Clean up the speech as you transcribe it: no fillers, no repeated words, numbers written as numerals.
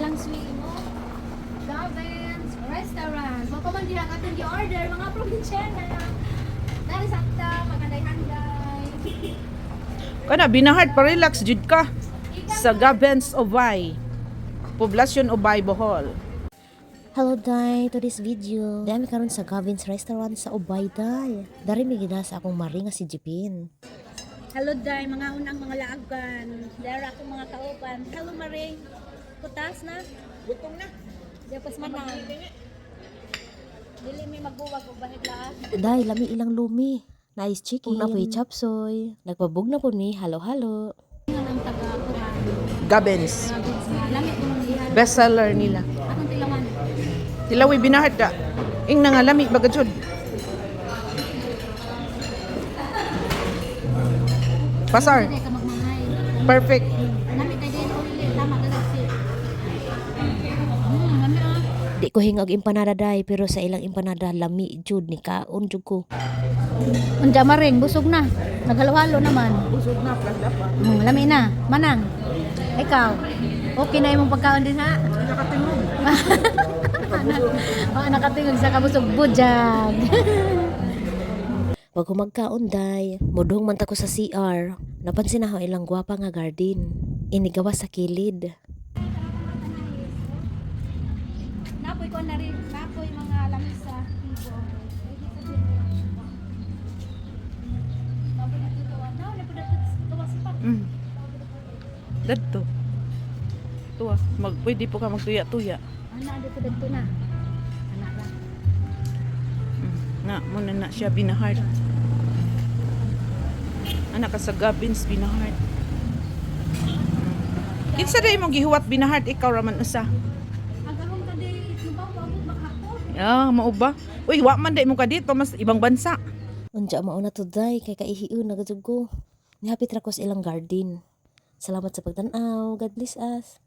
ilang swing mo. Gavins Restaurant. Mo pa man diha katong gi-order mga probinsyana. Dali sakta maganday-handay. Kana binahart pa relax jud ka sa Gavins Obay. Poblasyon Obay, Bohol. Hello day, to this video. Dami karon sa Gavin's Restaurant sa Ubay day. Dari mi gid sa akong mari nga si Jipin. Hello day, mga unang mga laagan. Dara ako mga kauban. Hello Maring. Kutas na. Butong na. Dapas man na. Dili mi magbuwag og bahid laas. Day, lami ilang lumi. Nice chicken. Kung napoy chapsoy. Nagpabug na po ni halo-halo. Ang taga-Quran. Gavins. Lamit mo nang diha. Best seller nila. Atong tilawan. Tilawi binahart ka. Ing nangalami bagad jud. Pasar. Dili ka magmangay. Perfect. Lamit kay din uli tama ka si. Lamit ah. Di ko hingag empanada day, pero sa ilang empanada lami jud ni kaon jud ko. Unja Maring, busog na. Naghalo-halo naman. Busog na planda pa. Lami na. Manang. Ikaw. Okay na imong pagkaon din ha. Nakatingog. Nakatingog sa kabusog bujag. Pag kumagkaon day, mudong man ta ko sa CR. Napansin ako ilang gwapa nga garden. Inigawa sa kilid. Napoy ko na rin. Napoy mga lamisa. Ibo. Dadto. Tuwa, pwede po ka magtuya-tuya. Ana, dito na. Ana ra. Na, muna na siya binahart. Anak ka sa Gavins binahart. Kinsa day mong gihuwat binahart ikaw raman usa. Agarong ka di ibaw abot maghapon. Mao ba? Uy, wa man day mo ka dito mas ibang bansa. Unja mauna to day, kay kaihiyon na gajud ko. Nihapit ra ko sa ilang garden. Salamat sa pagtanaw. God bless us.